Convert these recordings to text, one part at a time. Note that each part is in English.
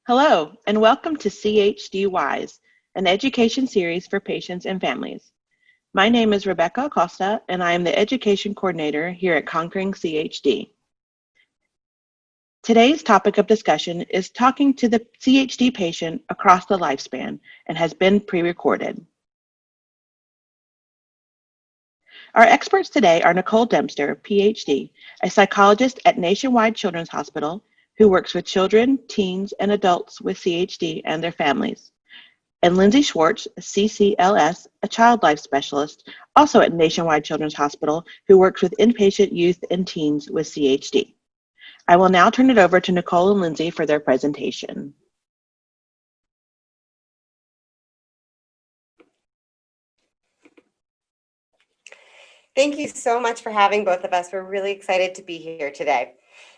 Hello, and welcome to CHD Wise, an education series for patients and families. My name is Rebecca Acosta, and I am the Education Coordinator here at Conquering CHD. Today's topic of discussion is talking to the CHD patient across the lifespan and has been pre-recorded. Our experts today are Nicole Dempsey, PhD, a psychologist at Nationwide Children's Hospital who works with children, teens, and adults with CHD and their families, and Lindsay Schwartz, CCLS, a child life specialist, also at Nationwide Children's Hospital, who works with inpatient youth and teens with CHD. I will now turn it over to Nicole and Lindsay for their presentation. Thank you so much for having both of us. We're really excited to be here today.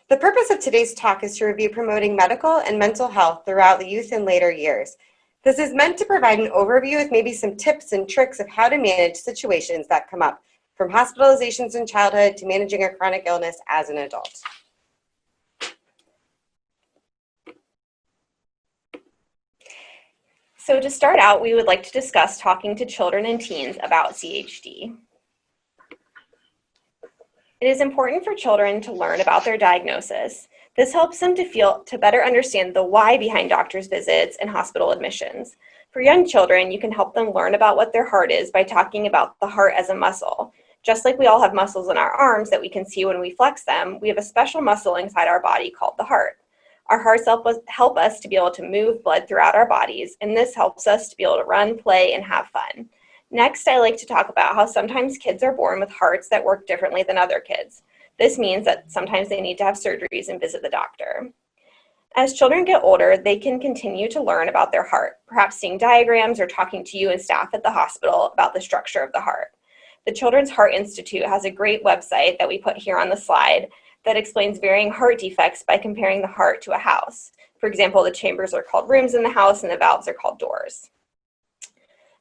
The purpose of today's talk is to review promoting medical and mental health throughout the youth and later years. This is meant to provide an overview with maybe some tips and tricks of how to manage situations that come up, from hospitalizations in childhood to managing a chronic illness as an adult. So to start out, we would like to discuss talking to children and teens about CHD. It is important for children to learn about their diagnosis. This helps them to better understand the why behind doctor's visits and hospital admissions. For young children, you can help them learn about what their heart is by talking about the heart as a muscle. Just like we all have muscles in our arms that we can see when we flex them, we have a special muscle inside our body called the heart. Our hearts help us to be able to move blood throughout our bodies, and this helps us to be able to run, play, and have fun. Next, I like to talk about how sometimes kids are born with hearts that work differently than other kids. This means that sometimes they need to have surgeries and visit the doctor. As children get older, they can continue to learn about their heart, perhaps seeing diagrams or talking to you and staff at the hospital about the structure of the heart. The Children's Heart Institute has a great website that we put here on the slide that explains varying heart defects by comparing the heart to a house. For example, the chambers are called rooms in the house and the valves are called doors.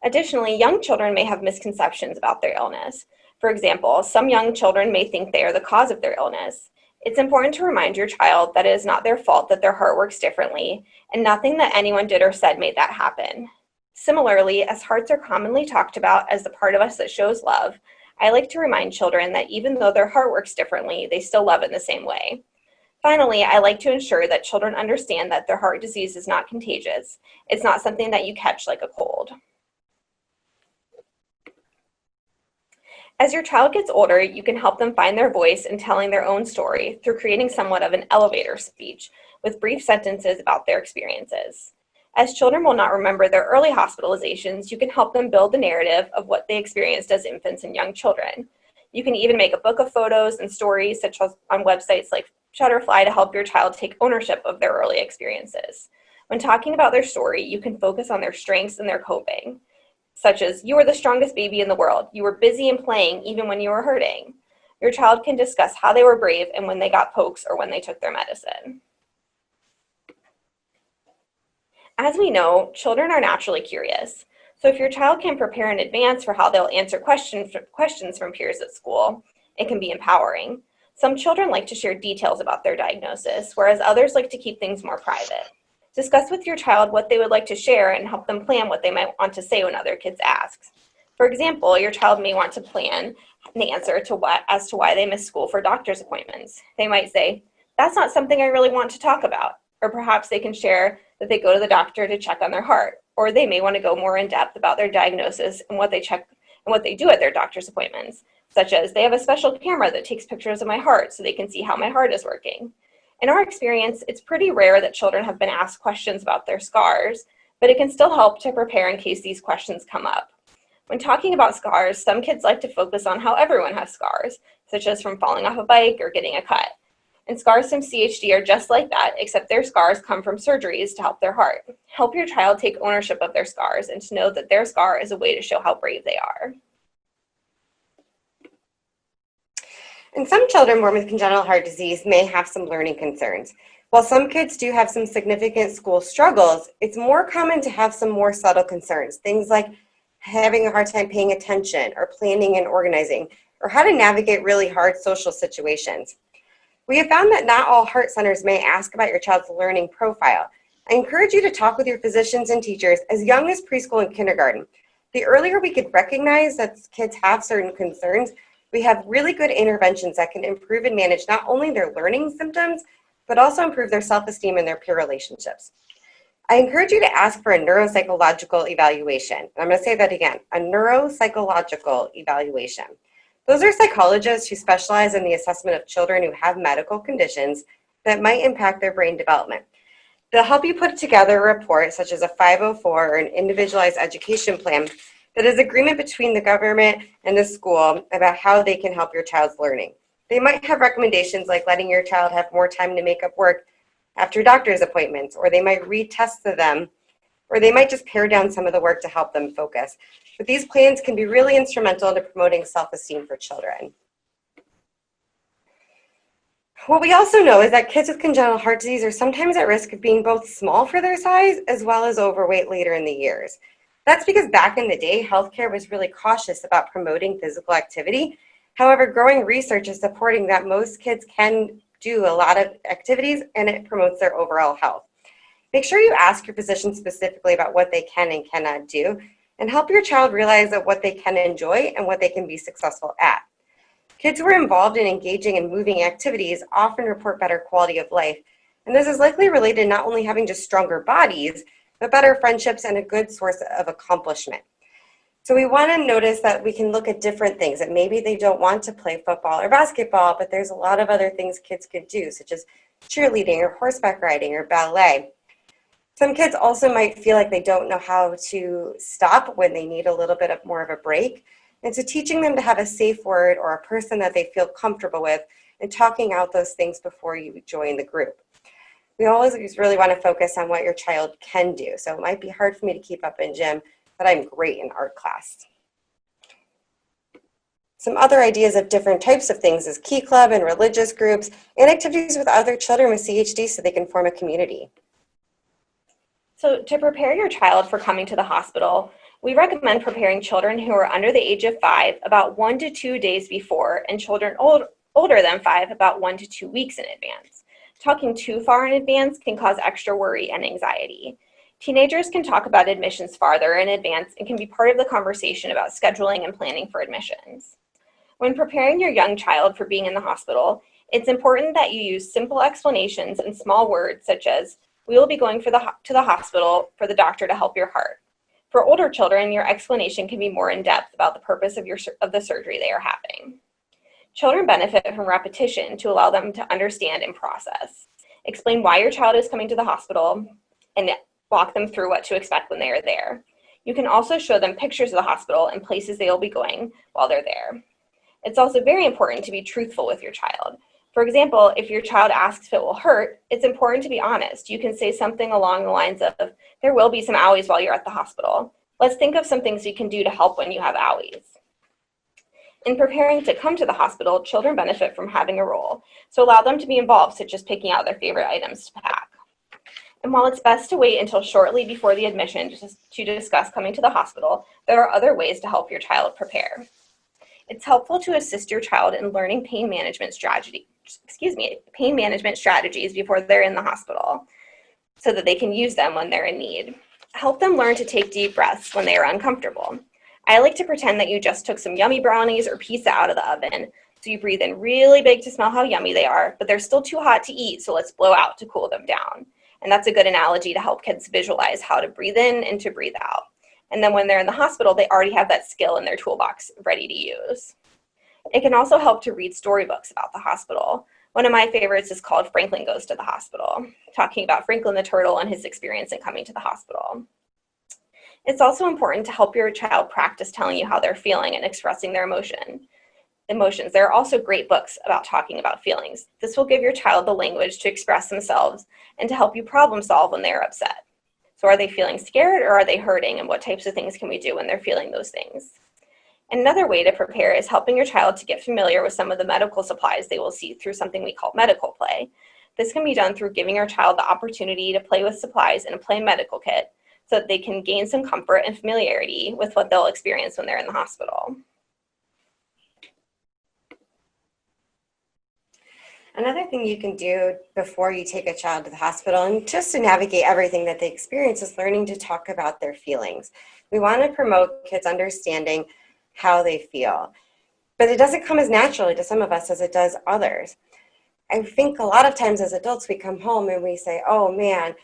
Additionally, young children may have misconceptions about their illness. For example, some young children may think they are the cause of their illness. It's important to remind your child that it is not their fault that their heart works differently, and nothing that anyone did or said made that happen. Similarly, as hearts are commonly talked about as the part of us that shows love, I like to remind children that even though their heart works differently, they still love in the same way. Finally, I like to ensure that children understand that their heart disease is not contagious. It's not something that you catch like a cold. As your child gets older, you can help them find their voice in telling their own story through creating somewhat of an elevator speech with brief sentences about their experiences. As children will not remember their early hospitalizations, you can help them build the narrative of what they experienced as infants and young children. You can even make a book of photos and stories, such as on websites like Shutterfly, to help your child take ownership of their early experiences. When talking about their story, you can focus on their strengths and their coping, such as, you were the strongest baby in the world. You were busy and playing even when you were hurting. Your child can discuss how they were brave and when they got pokes or when they took their medicine. As we know, children are naturally curious. So if your child can prepare in advance for how they'll answer questions from peers at school, it can be empowering. Some children like to share details about their diagnosis, whereas others like to keep things more private. Discuss with your child what they would like to share and help them plan what they might want to say when other kids ask. For example, your child may want to plan an answer as to why they miss school for doctor's appointments. They might say, "That's not something I really want to talk about." Or perhaps they can share that they go to the doctor to check on their heart. Or they may want to go more in depth about their diagnosis and what they check and what they do at their doctor's appointments, such as, "They have a special camera that takes pictures of my heart so they can see how my heart is working." In our experience, it's pretty rare that children have been asked questions about their scars, but it can still help to prepare in case these questions come up. When talking about scars, some kids like to focus on how everyone has scars, such as from falling off a bike or getting a cut. And scars from CHD are just like that, except their scars come from surgeries to help their heart. Help your child take ownership of their scars and to know that their scar is a way to show how brave they are. And some children born with congenital heart disease may have some learning concerns. While some kids do have some significant school struggles, it's more common to have some more subtle concerns, things like having a hard time paying attention or planning and organizing, or how to navigate really hard social situations. We have found that not all heart centers may ask about your child's learning profile. I encourage you to talk with your physicians and teachers as young as preschool and kindergarten. The earlier we could recognize that kids have certain concerns, we have really good interventions that can improve and manage not only their learning symptoms, but also improve their self-esteem and their peer relationships. I encourage you to ask for a neuropsychological evaluation. I'm going to say that again, a neuropsychological evaluation. Those are psychologists who specialize in the assessment of children who have medical conditions that might impact their brain development. They'll help you put together a report such as a 504 or an individualized education plan that is agreement between the government and the school about how they can help your child's learning. They might have recommendations like letting your child have more time to make up work after doctor's appointments, or they might retest them, or they might just pare down some of the work to help them focus. But these plans can be really instrumental in promoting self-esteem for children. What we also know is that kids with congenital heart disease are sometimes at risk of being both small for their size as well as overweight later in the years. That's because back in the day, healthcare was really cautious about promoting physical activity. However, growing research is supporting that most kids can do a lot of activities and it promotes their overall health. Make sure you ask your physician specifically about what they can and cannot do and help your child realize that what they can enjoy and what they can be successful at. Kids who are involved in engaging in moving activities often report better quality of life, and this is likely related to not only having just stronger bodies, but better friendships and a good source of accomplishment. So we want to notice that we can look at different things, that maybe they don't want to play football or basketball, but there's a lot of other things kids could do, such as cheerleading or horseback riding or ballet. Some kids also might feel like they don't know how to stop when they need a little bit more of a break. And so teaching them to have a safe word or a person that they feel comfortable with and talking out those things before you join the group. We always really want to focus on what your child can do. So it might be hard for me to keep up in gym, but I'm great in art class. Some other ideas of different types of things is key club and religious groups and activities with other children with CHD so they can form a community. So to prepare your child for coming to the hospital, we recommend preparing children who are under the age of 5 about 1 to 2 days before and children older than 5 about 1 to 2 weeks in advance. Talking too far in advance can cause extra worry and anxiety. Teenagers can talk about admissions farther in advance and can be part of the conversation about scheduling and planning for admissions. When preparing your young child for being in the hospital, it's important that you use simple explanations and small words such as, "We will be going to the hospital for the doctor to help your heart." For older children, your explanation can be more in-depth about the purpose of the surgery they are having. Children benefit from repetition to allow them to understand and process. Explain why your child is coming to the hospital and walk them through what to expect when they are there. You can also show them pictures of the hospital and places they will be going while they're there. It's also very important to be truthful with your child. For example, if your child asks if it will hurt, it's important to be honest. You can say something along the lines of, "There will be some owies while you're at the hospital. Let's think of some things you can do to help when you have owies." In preparing to come to the hospital, children benefit from having a role, so allow them to be involved, such as picking out their favorite items to pack. And while it's best to wait until shortly before the admission to discuss coming to the hospital, there are other ways to help your child prepare. It's helpful to assist your child in learning pain management strategies before they're in the hospital so that they can use them when they're in need. Help them learn to take deep breaths when they are uncomfortable. I like to pretend that you just took some yummy brownies or pizza out of the oven. So you breathe in really big to smell how yummy they are, but they're still too hot to eat, so let's blow out to cool them down. And that's a good analogy to help kids visualize how to breathe in and to breathe out. And then when they're in the hospital, they already have that skill in their toolbox ready to use. It can also help to read storybooks about the hospital. One of my favorites is called Franklin Goes to the Hospital, talking about Franklin the Turtle and his experience in coming to the hospital. It's also important to help your child practice telling you how they're feeling and expressing their emotions. There are also great books about talking about feelings. This will give your child the language to express themselves and to help you problem solve when they are upset. So are they feeling scared or are they hurting, and what types of things can we do when they're feeling those things? Another way to prepare is helping your child to get familiar with some of the medical supplies they will see through something we call medical play. This can be done through giving your child the opportunity to play with supplies in a plain medical kit so that they can gain some comfort and familiarity with what they'll experience when they're in the hospital. Another thing you can do before you take a child to the hospital and just to navigate everything that they experience is learning to talk about their feelings. We want to promote kids understanding how they feel, but it doesn't come as naturally to some of us as it does others. I think a lot of times as adults, we come home and we say, oh man,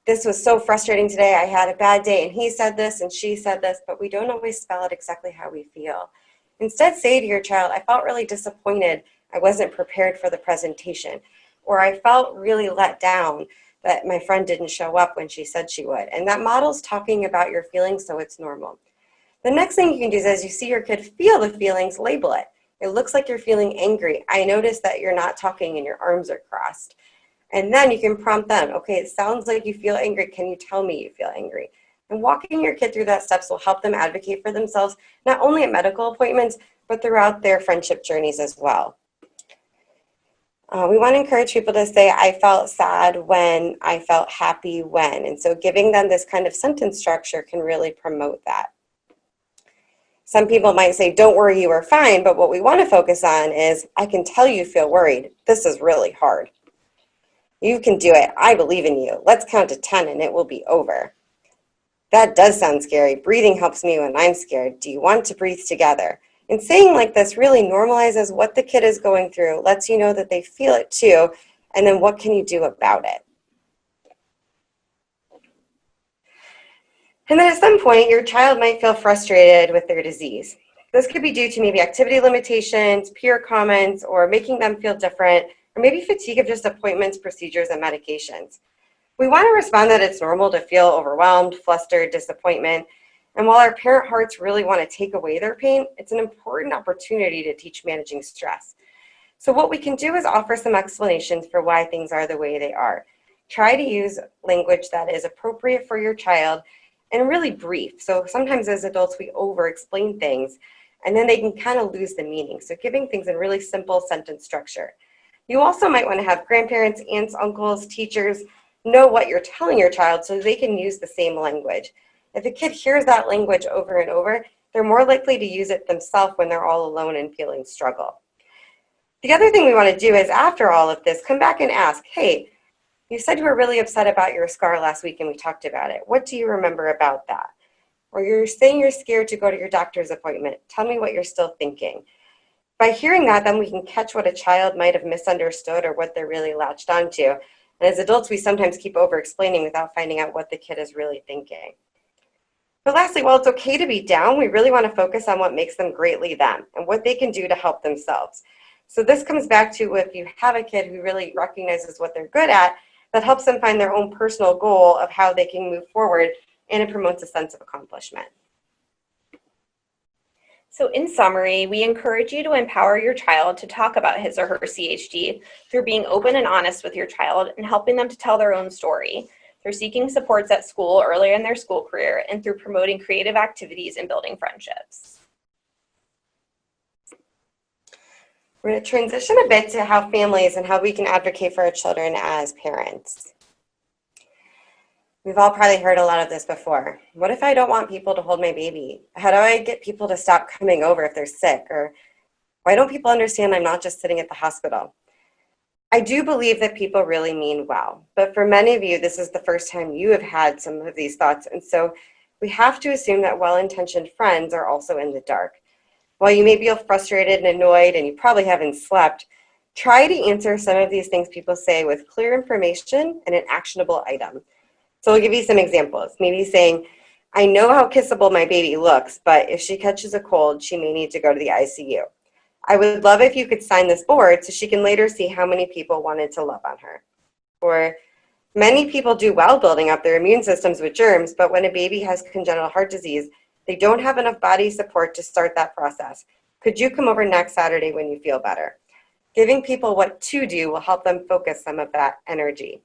this was so frustrating today. I had a bad day and he said this and she said this, but we don't always spell out exactly how we feel. Instead, say to your child, I felt really disappointed. I wasn't prepared for the presentation, or I felt really let down that my friend didn't show up when she said she would. And that models talking about your feelings, so it's normal. The next thing you can do is as you see your kid feel the feelings, label it. It looks like you're feeling angry. I noticed that you're not talking and your arms are crossed. And then you can prompt them, okay, it sounds like you feel angry. Can you tell me you feel angry? And walking your kid through that steps will help them advocate for themselves, not only at medical appointments, but throughout their friendship journeys as well. We want to encourage people to say, I felt sad when, I felt happy when. And so giving them this kind of sentence structure can really promote that. Some people might say, don't worry, you are fine. But what we want to focus on is, I can tell you feel worried. This is really hard. You can do it. I believe in you. Let's count to 10 and it will be over. That does sound scary. Breathing helps me when I'm scared. Do you want to breathe together? And saying like this really normalizes what the kid is going through, lets you know that they feel it too, and then what can you do about it? And then at some point, your child might feel frustrated with their disease. This could be due to maybe activity limitations, peer comments, or making them feel different, or maybe fatigue of just appointments, procedures, and medications. We want to respond that it's normal to feel overwhelmed, flustered, disappointment. And while our parent hearts really want to take away their pain, it's an important opportunity to teach managing stress. So what we can do is offer some explanations for why things are the way they are. Try to use language that is appropriate for your child and really brief. So sometimes as adults, we over-explain things and then they can kind of lose the meaning. So giving things in really simple sentence structure. You also might want to have grandparents, aunts, uncles, teachers know what you're telling your child so they can use the same language. If a kid hears that language over and over, they're more likely to use it themselves when they're all alone and feeling struggle. The other thing we want to do is after all of this, come back and ask, hey, you said you were really upset about your scar last week and we talked about it. What do you remember about that? Or you're saying you're scared to go to your doctor's appointment. Tell me what you're still thinking. By hearing that, then we can catch what a child might have misunderstood or what they're really latched onto. And as adults, we sometimes keep over-explaining without finding out what the kid is really thinking. But lastly, while it's okay to be down, we really want to focus on what makes them greatly them and what they can do to help themselves. So this comes back to if you have a kid who really recognizes what they're good at, that helps them find their own personal goal of how they can move forward, and it promotes a sense of accomplishment. So in summary, we encourage you to empower your child to talk about his or her CHD through being open and honest with your child and helping them to tell their own story, through seeking supports at school earlier in their school career, and through promoting creative activities and building friendships. We're going to transition a bit to how families and how we can advocate for our children as parents. We've all probably heard a lot of this before. What if I don't want people to hold my baby? How do I get people to stop coming over if they're sick? Or why don't people understand I'm not just sitting at the hospital? I do believe that people really mean well, but for many of you, this is the first time you have had some of these thoughts. And so we have to assume that well-intentioned friends are also in the dark. While you may feel frustrated and annoyed and you probably haven't slept, try to answer some of these things people say with clear information and an actionable item. So I'll give you some examples. Maybe saying, I know how kissable my baby looks, but if she catches a cold, she may need to go to the ICU. I would love if you could sign this board so she can later see how many people wanted to love on her. Or many people do well building up their immune systems with germs, but when a baby has congenital heart disease, they don't have enough body support to start that process. Could you come over next Saturday when you feel better? Giving people what to do will help them focus some of that energy.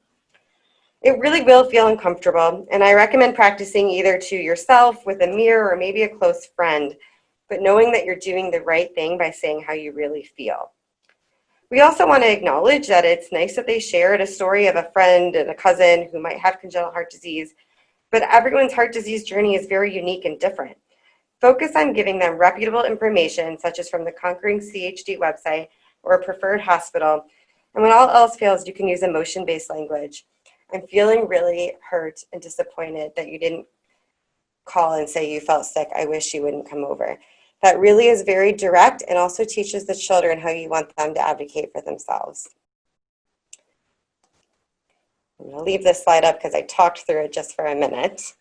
It really will feel uncomfortable, and I recommend practicing either to yourself with a mirror or maybe a close friend, but knowing that you're doing the right thing by saying how you really feel. We also want to acknowledge that it's nice that they shared a story of a friend and a cousin who might have congenital heart disease, but everyone's heart disease journey is very unique and different. Focus on giving them reputable information, such as from the Conquering CHD website or a preferred hospital, And when all else fails, you can use emotion-based language. I'm feeling really hurt and disappointed that you didn't call and say you felt sick. I wish you wouldn't come over. That really is very direct and also teaches the children how you want them to advocate for themselves. I'm going to leave this slide up because I talked through it just for a minute.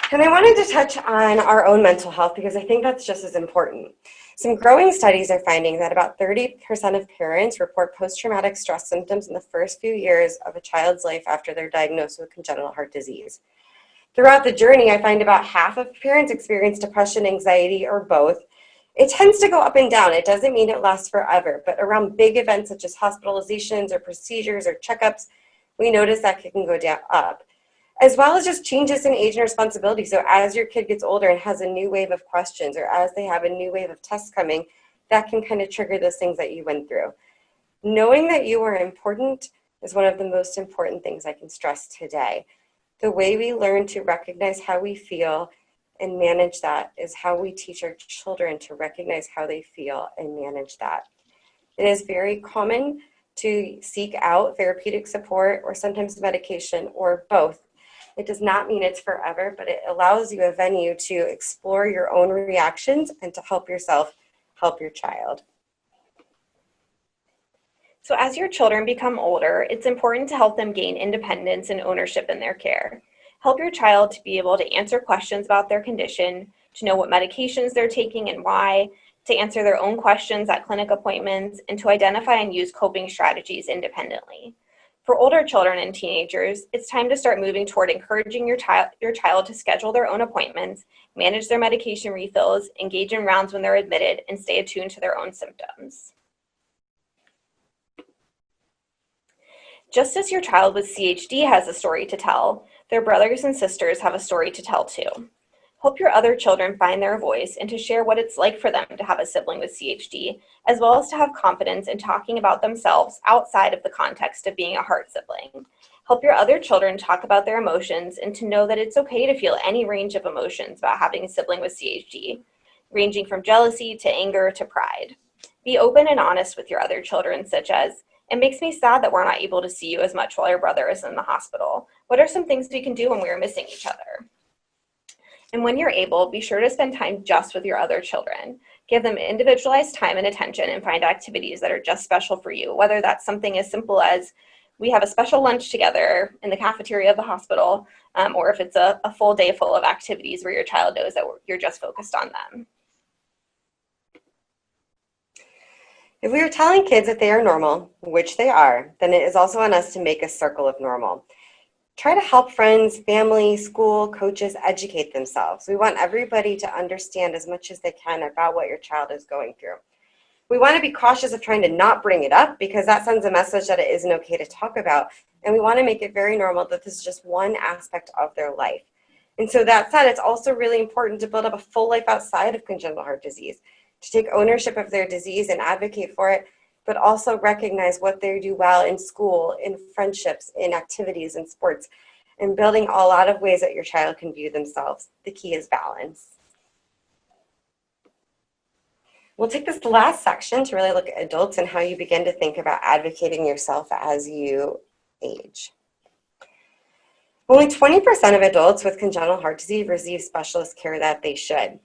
And I wanted to touch on our own mental health because I think that's just as important. Some growing studies are finding that about 30% of parents report post-traumatic stress symptoms in the first few years of a child's life after they're diagnosed with congenital heart disease. Throughout the journey, I find about half of parents experience depression, anxiety, or both. It tends to go up and down. It doesn't mean it lasts forever, but around big events such as hospitalizations or procedures or checkups, we notice that it can go down up, as well as just changes in age and responsibility. So as your kid gets older and has a new wave of questions, or as they have a new wave of tests coming, that can kind of trigger those things that you went through. Knowing that you are important is one of the most important things I can stress today. The way we learn to recognize how we feel and manage that is how we teach our children to recognize how they feel and manage that. It is very common to seek out therapeutic support or sometimes medication or both. It does not mean it's forever, but it allows you a venue to explore your own reactions and to help yourself help your child. So as your children become older, it's important to help them gain independence and ownership in their care. Help your child to be able to answer questions about their condition, to know what medications they're taking and why, to answer their own questions at clinic appointments, and to identify and use coping strategies independently. For older children and teenagers, it's time to start moving toward encouraging your child to schedule their own appointments, manage their medication refills, engage in rounds when they're admitted, and stay attuned to their own symptoms. Just as your child with CHD has a story to tell, their brothers and sisters have a story to tell too. Help your other children find their voice and to share what it's like for them to have a sibling with CHD, as well as to have confidence in talking about themselves outside of the context of being a heart sibling. Help your other children talk about their emotions and to know that it's okay to feel any range of emotions about having a sibling with CHD, ranging from jealousy to anger to pride. Be open and honest with your other children, such as, "It makes me sad that we're not able to see you as much while your brother is in the hospital. What are some things we can do when we are missing each other?" And when you're able, be sure to spend time just with your other children. Give them individualized time and attention and find activities that are just special for you, whether that's something as simple as we have a special lunch together in the cafeteria of the hospital, or if it's a full day full of activities where your child knows that you're just focused on them. If we are telling kids that they are normal, which they are, then it is also on us to make a circle of normal. Try to help friends, family, school, coaches educate themselves. We want everybody to understand as much as they can about what your child is going through. We want to be cautious of trying to not bring it up because that sends a message that it isn't okay to talk about. And we want to make it very normal that this is just one aspect of their life. And so that said, it's also really important to build up a full life outside of congenital heart disease, to take ownership of their disease and advocate for it, but also recognize what they do well in school, in friendships, in activities, in sports, and building a lot of ways that your child can view themselves. The key is balance. We'll take this last section to really look at adults and how you begin to think about advocating yourself as you age. Only 20% of adults with congenital heart disease receive specialist care that they should.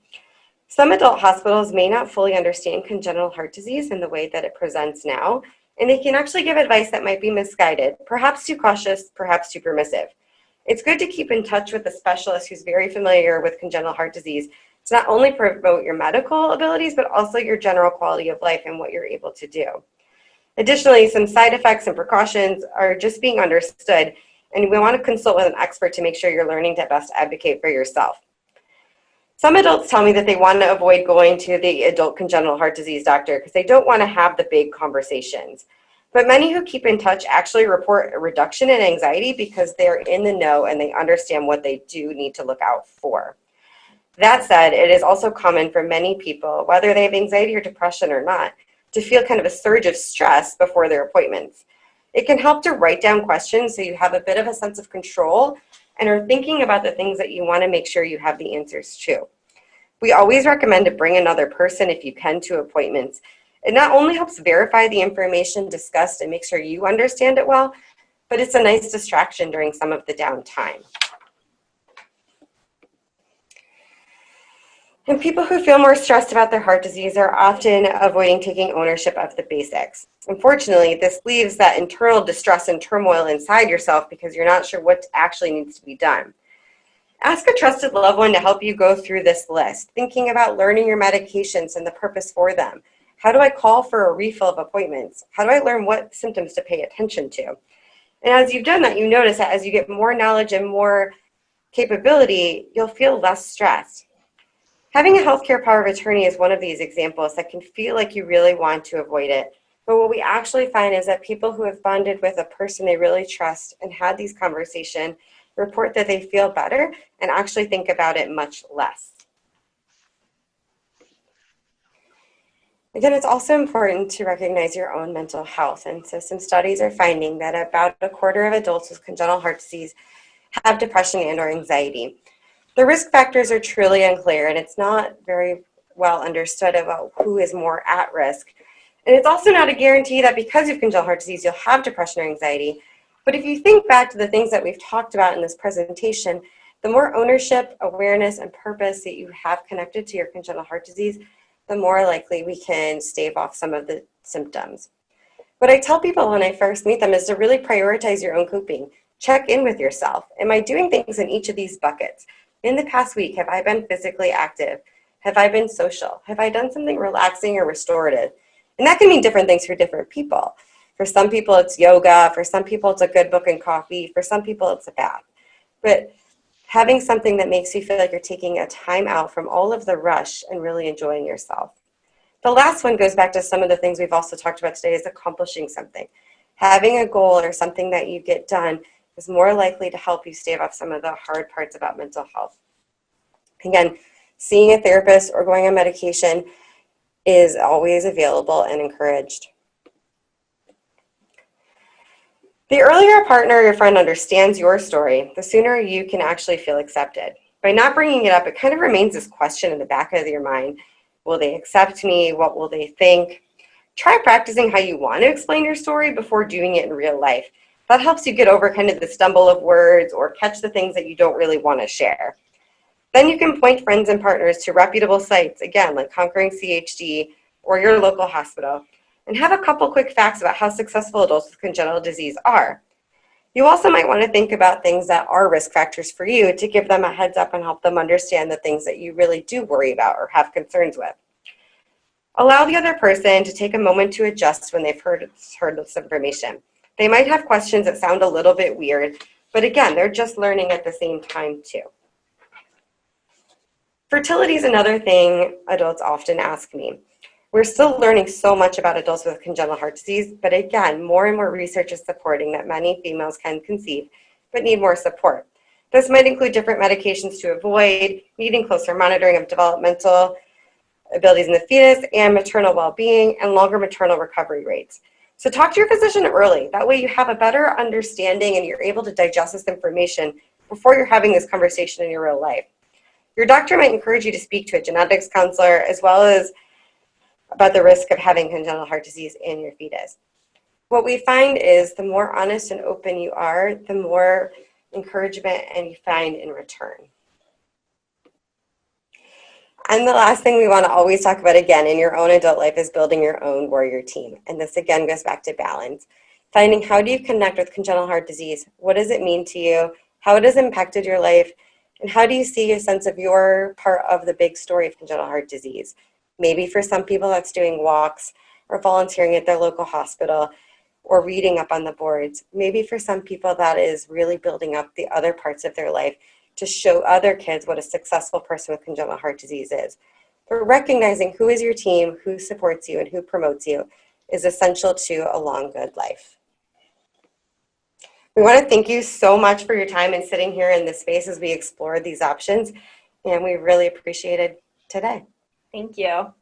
Some adult hospitals may not fully understand congenital heart disease in the way that it presents now, and they can actually give advice that might be misguided, perhaps too cautious, perhaps too permissive. It's good to keep in touch with a specialist who's very familiar with congenital heart disease to not only promote your medical abilities, but also your general quality of life and what you're able to do. Additionally, some side effects and precautions are just being understood, and we want to consult with an expert to make sure you're learning to best advocate for yourself. Some adults tell me that they want to avoid going to the adult congenital heart disease doctor because they don't want to have the big conversations. But many who keep in touch actually report a reduction in anxiety because they're in the know and they understand what they do need to look out for. That said, it is also common for many people, whether they have anxiety or depression or not, to feel kind of a surge of stress before their appointments. It can help to write down questions so you have a bit of a sense of control and are thinking about the things that you want to make sure you have the answers to. We always recommend to bring another person if you can to appointments. It not only helps verify the information discussed and make sure you understand it well, but it's a nice distraction during some of the downtime. And people who feel more stressed about their heart disease are often avoiding taking ownership of the basics. Unfortunately, this leaves that internal distress and turmoil inside yourself because you're not sure what actually needs to be done. Ask a trusted loved one to help you go through this list, thinking about learning your medications and the purpose for them. How do I call for a refill of appointments? How do I learn what symptoms to pay attention to? And as you've done that, you notice that as you get more knowledge and more capability, you'll feel less stressed. Having a healthcare power of attorney is one of these examples that can feel like you really want to avoid it. But what we actually find is that people who have bonded with a person they really trust and had these conversations report that they feel better and actually think about it much less. Again, it's also important to recognize your own mental health. And so some studies are finding that about a quarter of adults with congenital heart disease have depression and/or anxiety. The risk factors are truly unclear, and it's not very well understood about who is more at risk. And it's also not a guarantee that because you have congenital heart disease, you'll have depression or anxiety. But if you think back to the things that we've talked about in this presentation, the more ownership, awareness, and purpose that you have connected to your congenital heart disease, the more likely we can stave off some of the symptoms. What I tell people when I first meet them is to really prioritize your own coping. Check in with yourself. Am I doing things in each of these buckets? In the past week, have I been physically active? Have I been social? Have I done something relaxing or restorative? And that can mean different things for different people. For some people, it's yoga. For some people, it's a good book and coffee. For some people, it's a bath. But having something that makes you feel like you're taking a time out from all of the rush and really enjoying yourself. The last one goes back to some of the things we've also talked about today is accomplishing something. Having a goal or something that you get done is more likely to help you stave off some of the hard parts about mental health. Again, seeing a therapist or going on medication is always available and encouraged. The earlier a partner or your friend understands your story, the sooner you can actually feel accepted. By not bringing it up, it kind of remains this question in the back of your mind. Will they accept me? What will they think? Try practicing how you want to explain your story before doing it in real life. That helps you get over kind of the stumble of words or catch the things that you don't really want to share. Then you can point friends and partners to reputable sites, again, like Conquering CHD or your local hospital, and have a couple quick facts about how successful adults with congenital disease are. You also might want to think about things that are risk factors for you to give them a heads up and help them understand the things that you really do worry about or have concerns with. Allow the other person to take a moment to adjust when they've heard this information. They might have questions that sound a little bit weird, but again, they're just learning at the same time too. Fertility is another thing adults often ask me. We're still learning so much about adults with congenital heart disease, but again, more and more research is supporting that many females can conceive, but need more support. This might include different medications to avoid, needing closer monitoring of developmental abilities in the fetus and maternal well-being, and longer maternal recovery rates. So talk to your physician early. That way you have a better understanding and you're able to digest this information before you're having this conversation in your real life. Your doctor might encourage you to speak to a genetics counselor as well as about the risk of having congenital heart disease in your fetus. What we find is the more honest and open you are, the more encouragement and you find in return. And the last thing we want to always talk about again in your own adult life is building your own warrior team. And this again goes back to balance. Finding how do you connect with congenital heart disease? What does it mean to you? How it has impacted your life? And how do you see a sense of your part of the big story of congenital heart disease? Maybe for some people that's doing walks or volunteering at their local hospital or reading up on the boards. Maybe for some people that is really building up the other parts of their life to show other kids what a successful person with congenital heart disease is. But recognizing who is your team, who supports you, and who promotes you is essential to a long, good life. We want to thank you so much for your time and sitting here in this space as we explore these options, and we really appreciate it today. Thank you.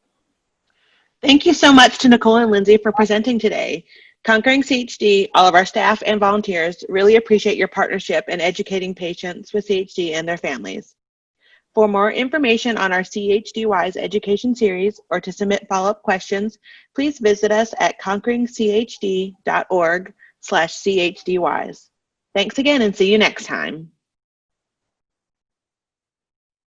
Thank you so much to Nicole and Lindsay for presenting today. Conquering CHD, all of our staff and volunteers really appreciate your partnership in educating patients with CHD and their families. For more information on our CHD Wise education series or to submit follow-up questions, please visit us at conqueringchd.org/CHD Wise. Thanks again and see you next time.